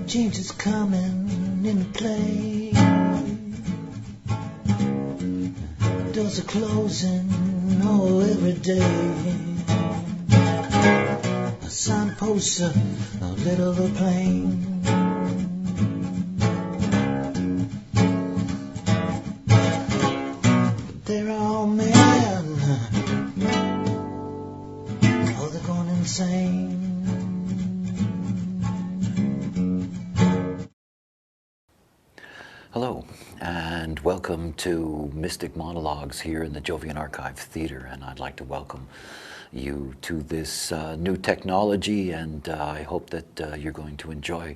Change is coming into play. Doors are closing, oh, every day. A signpost, a little of a plane. They're all men, oh, they're going insane. Hello, and welcome to Mystic Monologues here in the Jovian Archive Theatre, and I'd like to welcome you to this new technology, and I hope that you're going to enjoy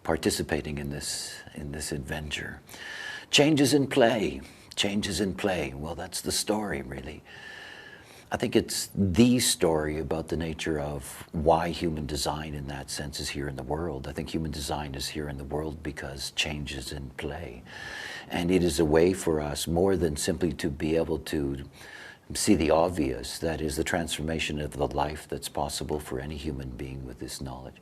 participating in this adventure. Changes in play. Changes in play. Well, that's the story, really. I think it's the story about the nature of why human design in that sense is here in the world. I think human design is here in the world because change is in play. And it is a way for us more than simply to be able to see the obvious, that is the transformation of the life that's possible for any human being with this knowledge.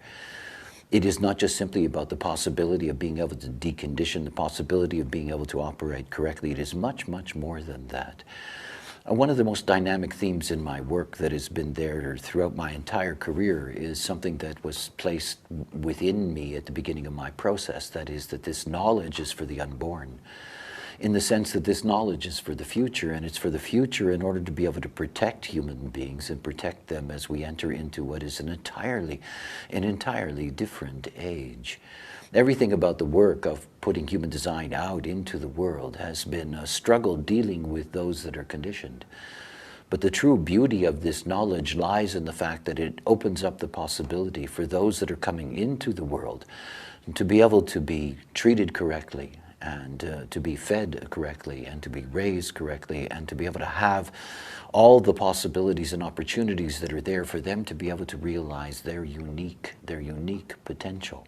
It is not just simply about the possibility of being able to decondition, the possibility of being able to operate correctly. It is much, much more than that. One of the most dynamic themes in my work that has been there throughout my entire career is something that was placed within me at the beginning of my process. That is that this knowledge is for the unborn, in the sense that this knowledge is for the future, and it's for the future in order to be able to protect human beings and protect them as we enter into what is an entirely different age. Everything about the work of putting human design out into the world has been a struggle dealing with those that are conditioned. But the true beauty of this knowledge lies in the fact that it opens up the possibility for those that are coming into the world to be able to be treated correctly, and to be fed correctly, and to be raised correctly, and to be able to have all the possibilities and opportunities that are there for them to be able to realize their unique potential.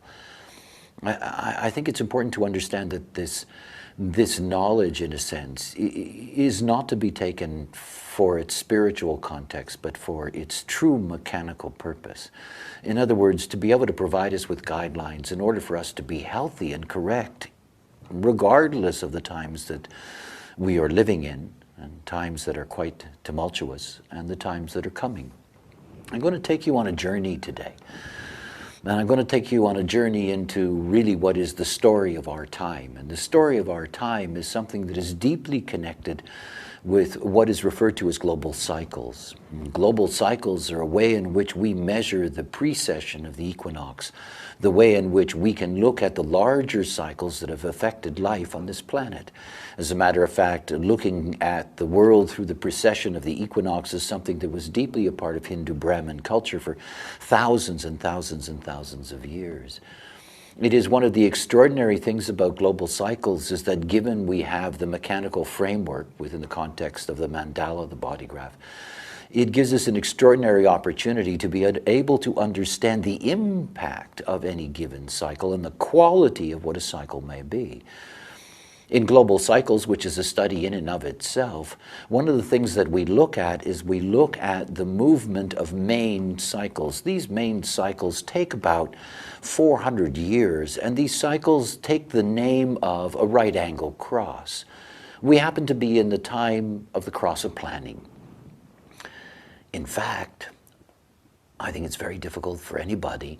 I think it's important to understand that this knowledge, in a sense, is not to be taken for its spiritual context, but for its true mechanical purpose. In other words, to be able to provide us with guidelines in order for us to be healthy and correct, regardless of the times that we are living in, and times that are quite tumultuous, and the times that are coming. I'm going to take you on a journey today. And I'm going to take you on a journey into really what is the story of our time. And the story of our time is something that is deeply connected with what is referred to as global cycles. Global cycles are a way in which we measure the precession of the equinox, the way in which we can look at the larger cycles that have affected life on this planet. As a matter of fact, looking at the world through the precession of the equinox is something that was deeply a part of Hindu Brahmin culture for thousands and thousands and thousands of years. It is one of the extraordinary things about global cycles is that given we have the mechanical framework within the context of the mandala, the body graph, it gives us an extraordinary opportunity to be able to understand the impact of any given cycle and the quality of what a cycle may be. In global cycles, which is a study in and of itself, one of the things that we look at is we look at the movement of main cycles. These main cycles take about 400 years, and these cycles take the name of a right-angle cross. We happen to be in the time of the cross of planning. In fact, I think it's very difficult for anybody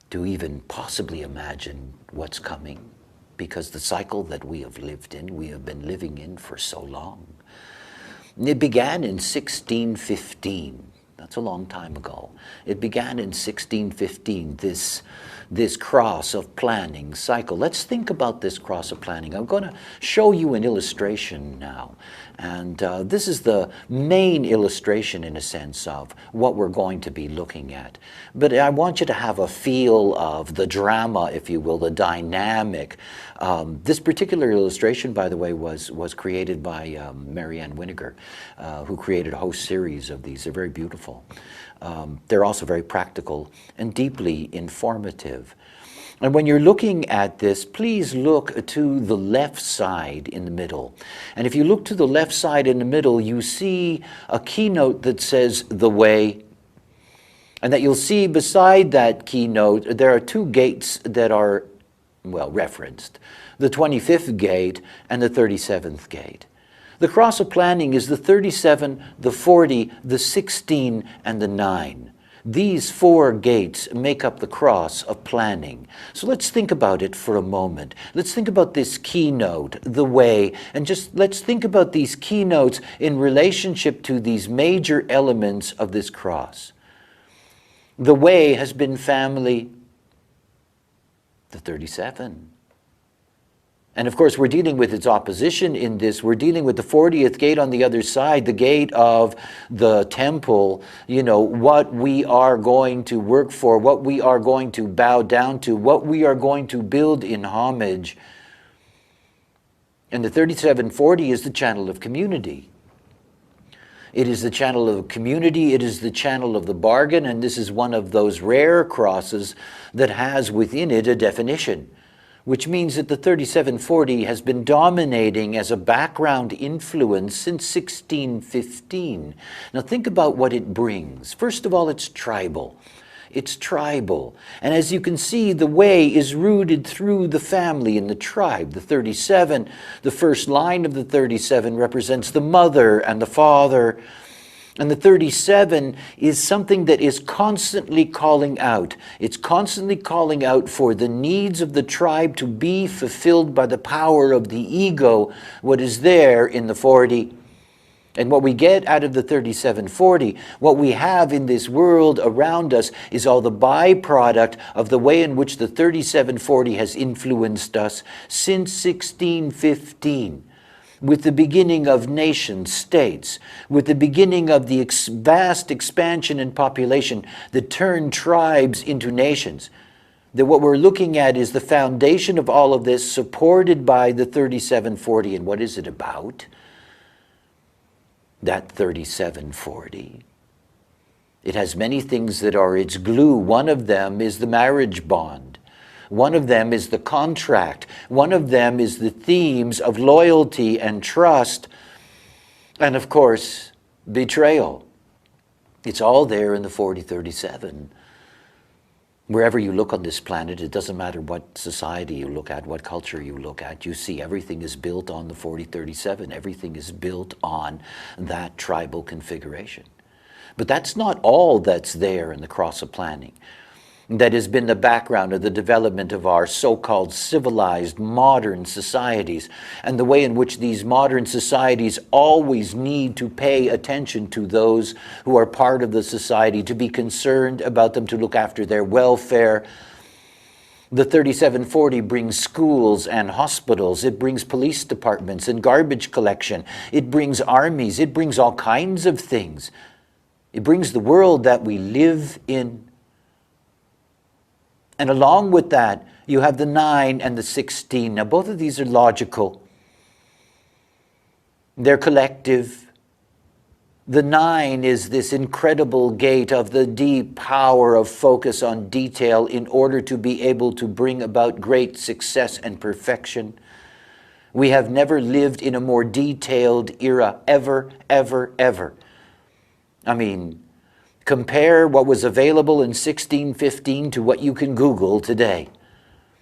to even possibly imagine what's coming, because the cycle that we have lived in, we have been living in for so long. It began in 1615. That's a long time ago. It began in 1615, this cross of planning cycle. Let's think about this cross of planning. I'm going to show you an illustration now. And this is the main illustration, in a sense, of what we're going to be looking at. But I want you to have a feel of the drama, if you will, the dynamic. This particular illustration, by the way, was created by Marianne Winiger, who created a whole series of these. They're very beautiful. They're also very practical and deeply informative. And when you're looking at this, please look to the left side in the middle. And if you look to the left side in the middle, you see a keynote that says, "The way." And that you'll see beside that keynote, there are two gates that are, well, referenced. The 25th gate and the 37th gate. The cross of planning is the 37, the 40, the 16, and the 9. These 4 gates make up the cross of planning. So let's think about it for a moment. Let's think about this keynote, the way, and just let's think about these keynotes in relationship to these major elements of this cross. The way has been family, the 37. And of course, we're dealing with its opposition in this. We're dealing with the 40th gate on the other side, the gate of the temple, what we are going to work for, what we are going to bow down to, what we are going to build in homage. And the 3740 is the channel of community. It is the channel of community, it is the channel of the bargain, and this is one of those rare crosses that has within it a definition, which means that the 3740 has been dominating as a background influence since 1615. Now think about what it brings. First of all, it's tribal. It's tribal. And as you can see, the way is rooted through the family and the tribe. The 37, the first line of the 37 represents the mother and the father. And the 37 is something that is constantly calling out. It's constantly calling out for the needs of the tribe to be fulfilled by the power of the ego, what is there in the 40. And what we get out of the 3740, what we have in this world around us is all the byproduct of the way in which the 3740 has influenced us since 1615. With the beginning of nation states, with the beginning of the vast expansion in population that turned tribes into nations. That what we're looking at is the foundation of all of this supported by the 3740. And what is it about? That 3740. It has many things that are its glue. One of them is the marriage bond. One of them is the contract. One of them is the themes of loyalty and trust. And of course, betrayal. It's all there in the 4037. Wherever you look on this planet, it doesn't matter what society you look at, what culture you look at, you see everything is built on the 4037. Everything is built on that tribal configuration. But that's not all that's there in the cross of planning. That has been the background of the development of our so-called civilized modern societies, and the way in which these modern societies always need to pay attention to those who are part of the society, to be concerned about them, to look after their welfare. The 3740 brings schools and hospitals, it brings police departments and garbage collection, it brings armies, it brings all kinds of things. It brings the world that we live in. And along with that, you have the 9 and the 16. Now, both of these are logical. They're collective. The 9 is this incredible gate of the deep power of focus on detail in order to be able to bring about great success and perfection. We have never lived in a more detailed era, ever, ever, ever. I mean, compare what was available in 1615 to what you can Google today,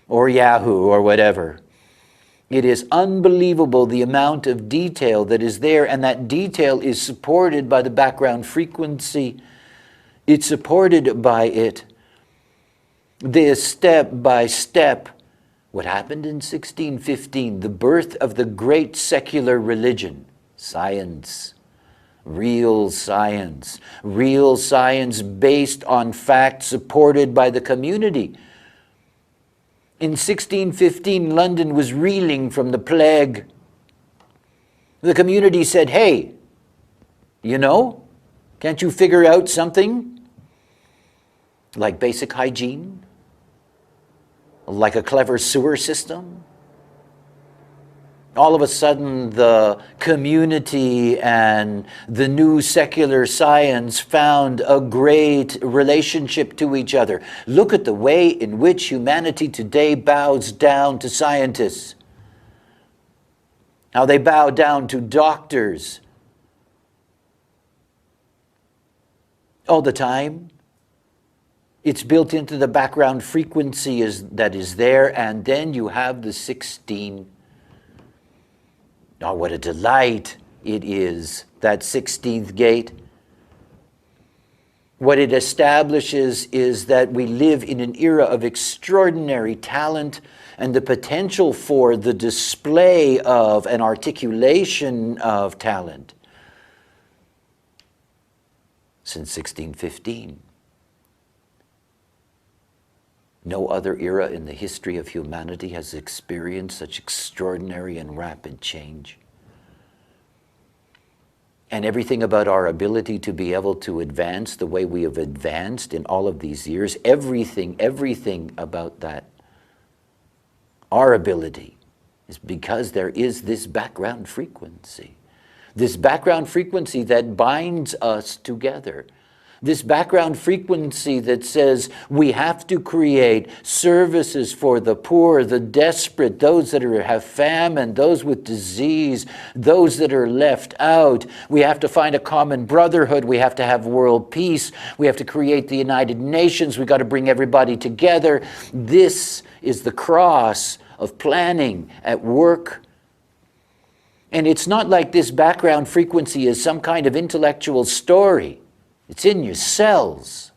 or Yahoo, or whatever. It is unbelievable the amount of detail that is there, and that detail is supported by the background frequency. It's supported by it. This step by step, what happened in 1615, the birth of the great secular religion, science. Real science based on facts supported by the community. In 1615, London was reeling from the plague. The community said, hey, can't you figure out something like basic hygiene? Like a clever sewer system? All of a sudden, the community and the new secular science found a great relationship to each other. Look at the way in which humanity today bows down to scientists. How they bow down to doctors. All the time. It's built into the background frequency that is there, and then you have the 16. Oh, what a delight it is, that 16th gate. What it establishes is that we live in an era of extraordinary talent and the potential for the display of an articulation of talent since 1615. No other era in the history of humanity has experienced such extraordinary and rapid change. And everything about our ability to be able to advance the way we have advanced in all of these years, everything about that, our ability, is because there is this background frequency. This background frequency that binds us together. This background frequency that says we have to create services for the poor, the desperate, those that have famine, those with disease, those that are left out. We have to find a common brotherhood. We have to have world peace. We have to create the United Nations. We've got to bring everybody together. This is the cross of planning at work. And it's not like this background frequency is some kind of intellectual story. It's in your cells.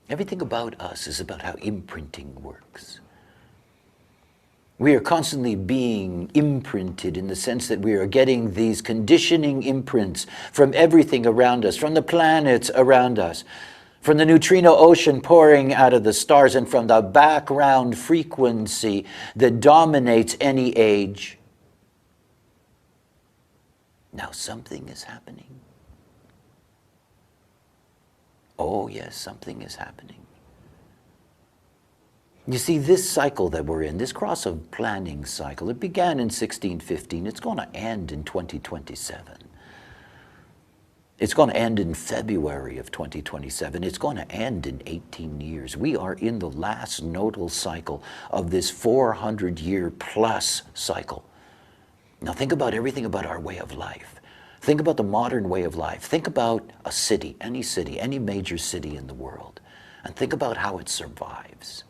Everything about us is about how imprinting works. We are constantly being imprinted in the sense that we are getting these conditioning imprints from everything around us, from the planets around us, from the neutrino ocean pouring out of the stars, and from the background frequency that dominates any age. Now something is happening. Oh yes, something is happening. You see, this cycle that we're in, this cross of planning cycle, it began in 1615. It's going to end in 2027. It's going to end in February of 2027. It's going to end in 18 years. We are in the last nodal cycle of this 400-year plus cycle. Now think about everything about our way of life. Think about the modern way of life. Think about a city, any major city in the world, and think about how it survives.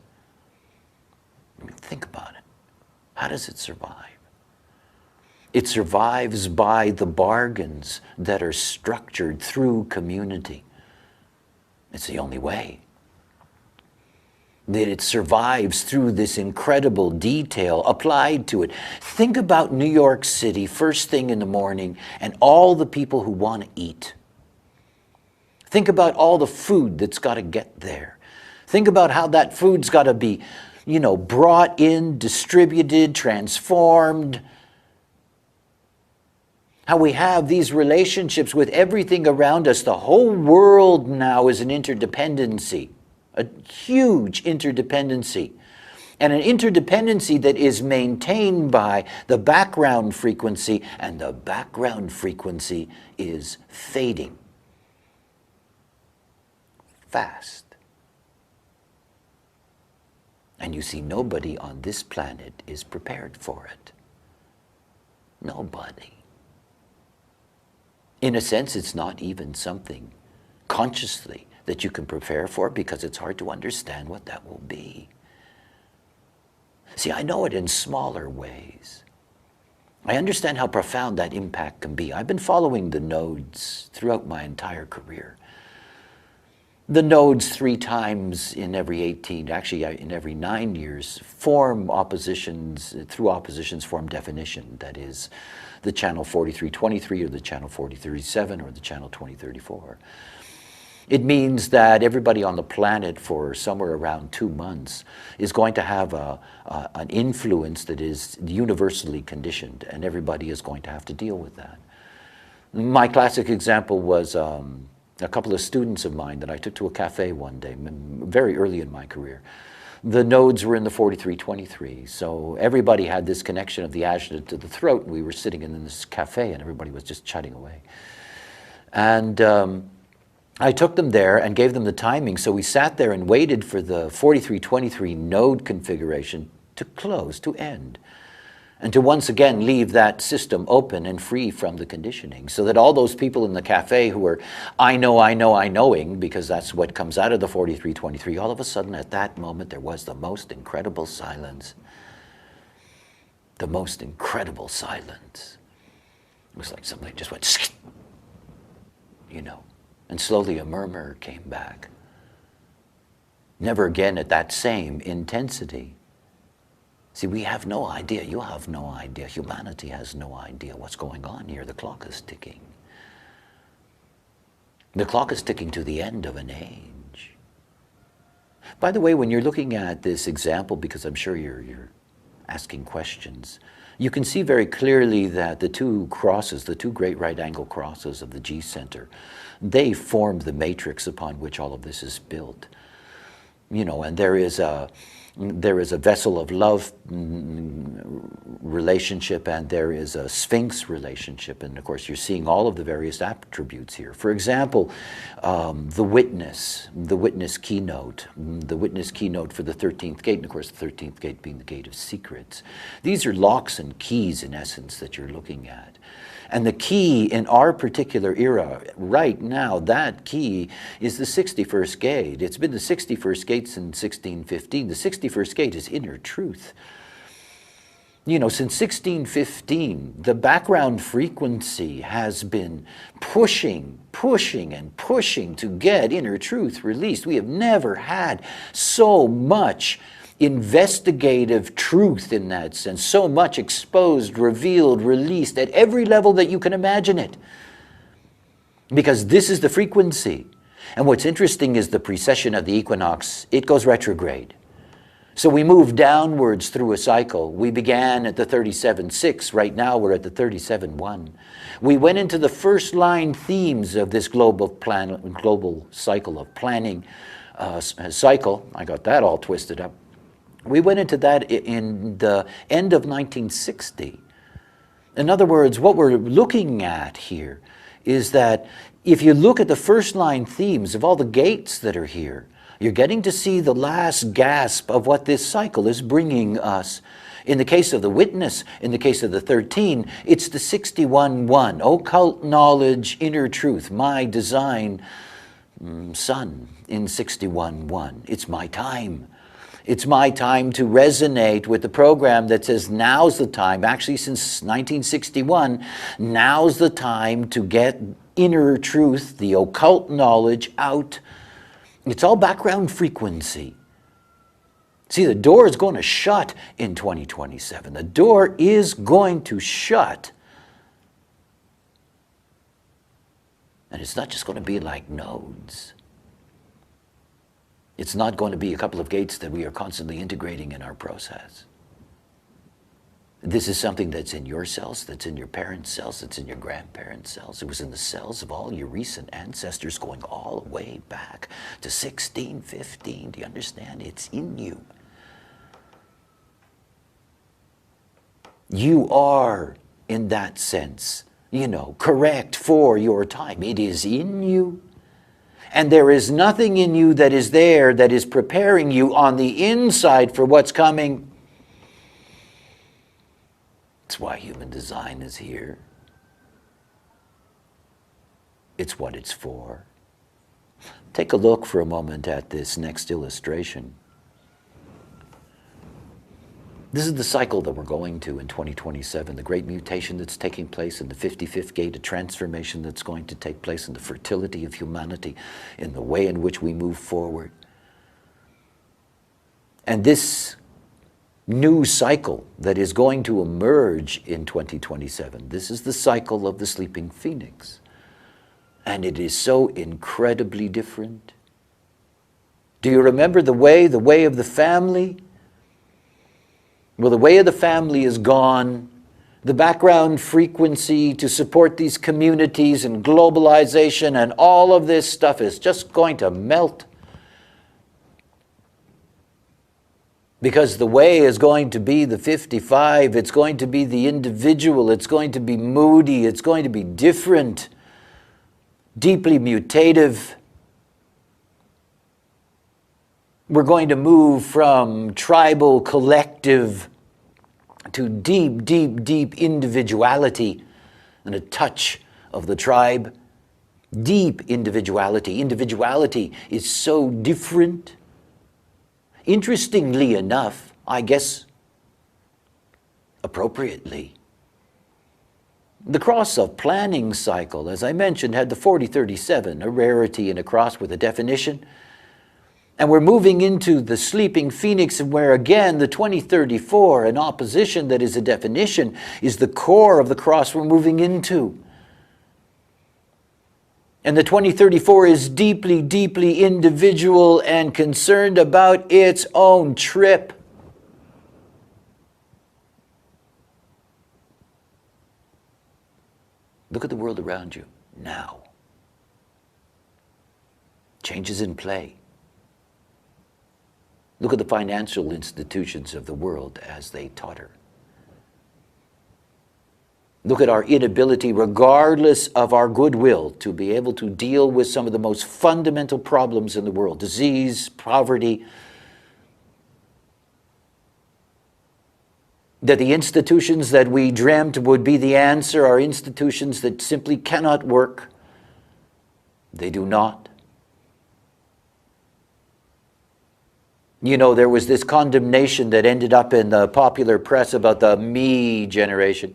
I mean, think about it. How does it survive? It survives by the bargains that are structured through community. It's the only way. That it survives through this incredible detail applied to it. Think about New York City first thing in the morning and all the people who want to eat. Think about all the food that's got to get there. Think about how that food's got to be, brought in, distributed, transformed. How we have these relationships with everything around us. The whole world now is an interdependency. A huge interdependency, and an interdependency that is maintained by the background frequency, and the background frequency is fading fast. And you see, nobody on this planet is prepared for it. Nobody. In a sense, it's not even something consciously that you can prepare for, because it's hard to understand what that will be. See, I know it in smaller ways. I understand how profound that impact can be. I've been following the nodes throughout my entire career. The nodes 3 times in every 18, actually in every 9 years, form oppositions, through oppositions form definition. That is the channel 4323 or the channel 4037 or the channel 2034. It means that everybody on the planet for somewhere around 2 months is going to have an influence that is universally conditioned, and everybody is going to have to deal with that. My classic example was a couple of students of mine that I took to a cafe one day, very early in my career. The nodes were in the 4323, so everybody had this connection of the ajna to the throat, and we were sitting in this cafe and everybody was just chatting away. And I took them there and gave them the timing, so we sat there and waited for the 4323 node configuration to close, to end. and to once again leave that system open and free from the conditioning, so that all those people in the cafe who are, I knowing, because that's what comes out of the 4323, all of a sudden at that moment there was the most incredible silence. The most incredible silence. It was like somebody just went, you know, and slowly a murmur came back. Never again at that same intensity. See, we have no idea, you have no idea, humanity has no idea what's going on here. The clock is ticking. The clock is ticking to the end of an age. By the way, when you're looking at this example, because I'm sure you're asking questions, you can see very clearly that the two crosses, the two great right angle crosses of the G center, they form the matrix upon which all of this is built. You know, and there is a vessel of love relationship, and there is a sphinx relationship, and of course you're seeing all of the various attributes here. For example, the witness keynote for the 13th gate, and of course the 13th gate being the gate of secrets. These are locks and keys in essence that you're looking at. And the key in our particular era, right now, that key is the 61st gate. It's been the 61st gate since 1615. The 61st gate is inner truth. You know, since 1615, the background frequency has been pushing to get inner truth released. We have never had so much investigative truth in that sense, so much exposed, revealed, released at every level that you can imagine it. Because this is the frequency. And what's interesting is the precession of the equinox, it goes retrograde. So we move downwards through a cycle. We began at the 37.6, right now we're at the 37.1. We went into the first line themes of this global cycle of planning cycle. I got that all twisted up. We went into that in the end of 1960. In other words, what we're looking at here is that if you look at the first line themes of all the gates that are here, you're getting to see the last gasp of what this cycle is bringing us. In the case of the witness, in the case of the 13, it's the 61.1, occult knowledge, inner truth, my design, sun in 61.1. It's my time. It's my time to resonate with the program that says now's the time, actually since 1961, now's the time to get inner truth, the occult knowledge out. It's all background frequency. See, the door is going to shut in 2027. The door is going to shut. And it's not just going to be like nodes. It's not going to be a couple of gates that we are constantly integrating in our process. This is something that's in your cells, that's in your parents' cells, that's in your grandparents' cells. It was in the cells of all your recent ancestors going all the way back to 1615. Do you understand? It's in you. You are, in that sense, you know, correct for your time. It is in you. And there is nothing in you that is there that is preparing you on the inside for what's coming. It's why human design is here. It's what it's for. Take a look for a moment at this next illustration. This is the cycle that we're going to in 2027, the great mutation that's taking place in the 55th gate, a transformation that's going to take place in the fertility of humanity, in the way in which we move forward. And this new cycle that is going to emerge in 2027, this is the cycle of the sleeping phoenix. And it is so incredibly different. Do you remember the way of the family? Well, the way of the family is gone. The background frequency to support these communities and globalization and all of this stuff is just going to melt. Because the way is going to be the 55, it's going to be the individual, it's going to be moody, it's going to be different, deeply mutative. We're going to move from tribal, collective to deep, deep, deep individuality and a touch of the tribe. Deep individuality. Individuality is so different. Interestingly enough, I guess, appropriately, the cross of planning cycle, as I mentioned, had the 4037, a rarity and a cross with a definition. And we're moving into the sleeping phoenix, where again the 2034, an opposition that is a definition, is the core of the cross we're moving into. And the 2034 is deeply, deeply individual and concerned about its own trip. Look at the world around you now. Changes in play. Look at the financial institutions of the world as they totter. Look at our inability, regardless of our goodwill, to be able to deal with some of the most fundamental problems in the world. Disease, poverty. That the institutions that we dreamt would be the answer are institutions that simply cannot work. They do not. You know, there was this condemnation that ended up in the popular press about the me generation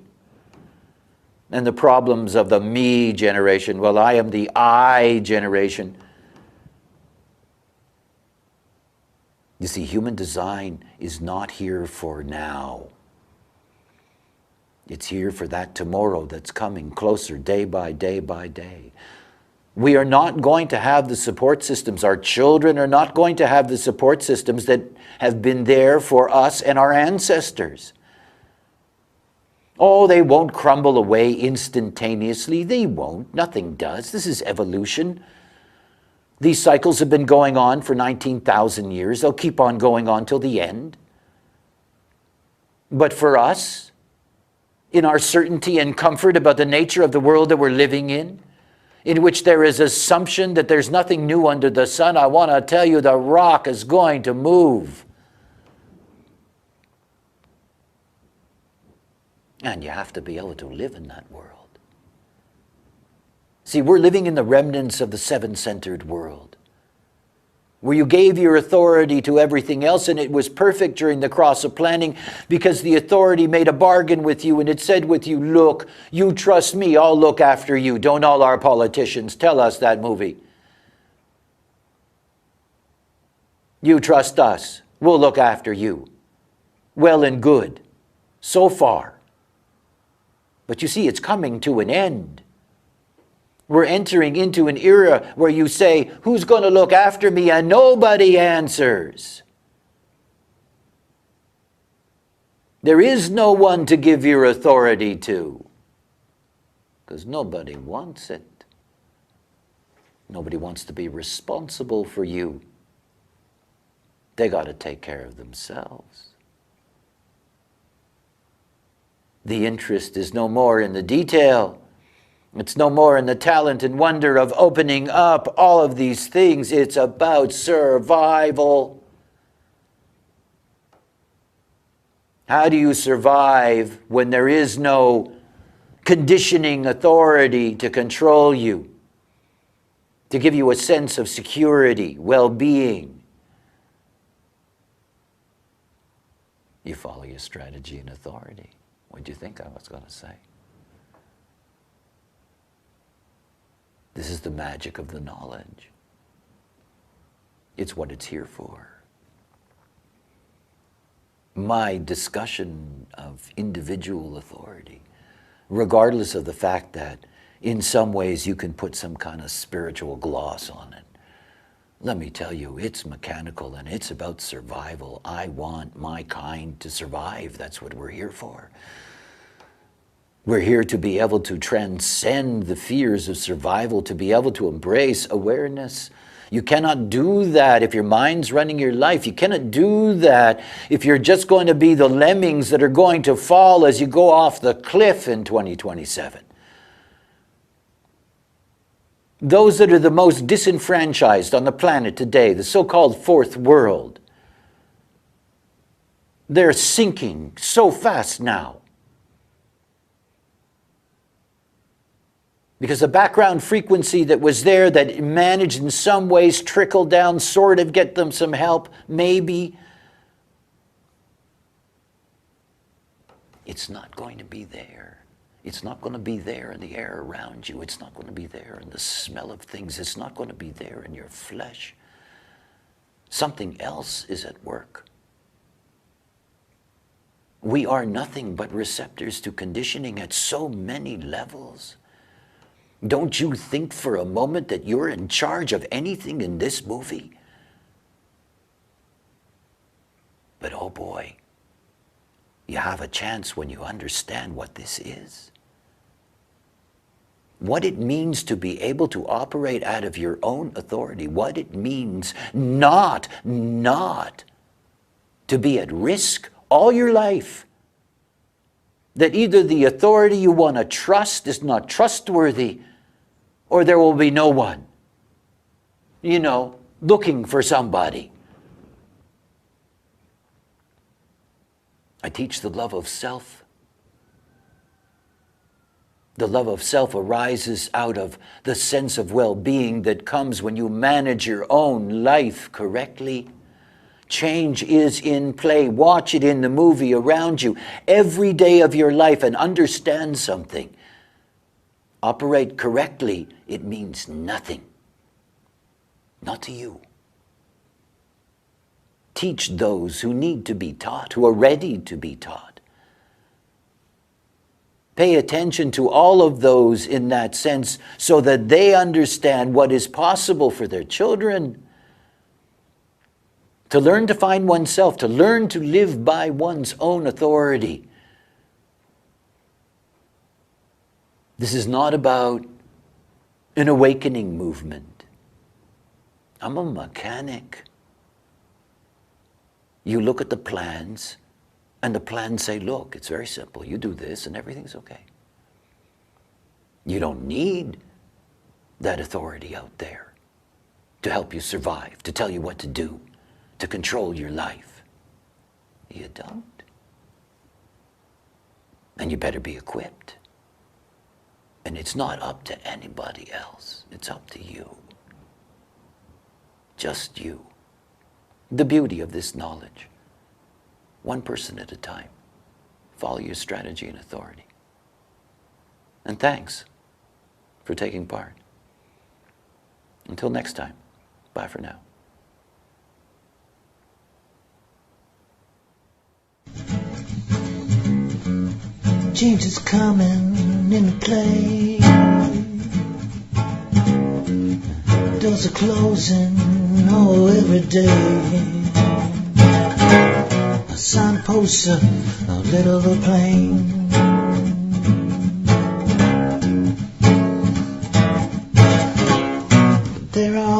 and the problems of the me generation. Well, I am the I generation. You see, human design is not here for now. It's here for that tomorrow that's coming closer day by day by day. We are not going to have the support systems. Our children are not going to have the support systems that have been there for us and our ancestors. Oh, they won't crumble away instantaneously. They won't. Nothing does. This is evolution. These cycles have been going on for 19,000 years. They'll keep on going on till the end. But for us, in our certainty and comfort about the nature of the world that we're living in which there is assumption that there's nothing new under the sun, I want to tell you the rock is going to move. And you have to be able to live in that world. See, we're living in the remnants of the seven-centered world, where you gave your authority to everything else, and it was perfect during the cross of planning because the authority made a bargain with you, and it said with you, look, you trust me, I'll look after you. Don't all our politicians tell us that movie? You trust us, we'll look after you. Well and good, so far. But you see, it's coming to an end. We're entering into an era where you say, who's going to look after me? And nobody answers. There is no one to give your authority to, because nobody wants it. Nobody wants to be responsible for you. They got to take care of themselves. The interest is no more in the detail. It's no more in the talent and wonder of opening up all of these things. It's about survival. How do you survive when there is no conditioning authority to control you, to give you a sense of security, well-being? You follow your strategy and authority. What do you think I was going to say? This is the magic of the knowledge. It's what it's here for. My discussion of individual authority, regardless of the fact that in some ways you can put some kind of spiritual gloss on it, let me tell you, it's mechanical and it's about survival. I want my kind to survive. That's what we're here for. We're here to be able to transcend the fears of survival, to be able to embrace awareness. You cannot do that if your mind's running your life. You cannot do that if you're just going to be the lemmings that are going to fall as you go off the cliff in 2027. Those that are the most disenfranchised on the planet today, the so-called fourth world, They're sinking so fast now. Because the background frequency that was there, that managed in some ways trickle down, sort of get them some help, maybe, it's not going to be there. It's not going to be there in the air around you. It's not going to be there in the smell of things. It's not going to be there in your flesh. Something else is at work. We are nothing but receptors to conditioning at so many levels. Don't you think for a moment that you're in charge of anything in this movie? But oh boy, you have a chance when you understand what this is. What it means to be able to operate out of your own authority. What it means not to be at risk all your life. That either the authority you want to trust is not trustworthy, or there will be no one, looking for somebody. I teach the love of self. The love of self arises out of the sense of well-being that comes when you manage your own life correctly. Change is in play. Watch it in the movie around you every day of your life and understand something. Operate correctly, it means nothing. Not to you. Teach those who need to be taught, who are ready to be taught. Pay attention to all of those in that sense so that they understand what is possible for their children. To learn to find oneself, to learn to live by one's own authority. This is not about an awakening movement. I'm a mechanic. You look at the plans, and the plans say, look, it's very simple. You do this, and everything's okay. You don't need that authority out there to help you survive, to tell you what to do, to control your life. You don't. And you better be equipped. And it's not up to anybody else. It's up to you. Just you. The beauty of this knowledge. One person at a time. Follow your strategy and authority. And thanks for taking part. Until next time, bye for now. Change is coming into play. Doors are closing, every day. A signpost, a little of a plane. There are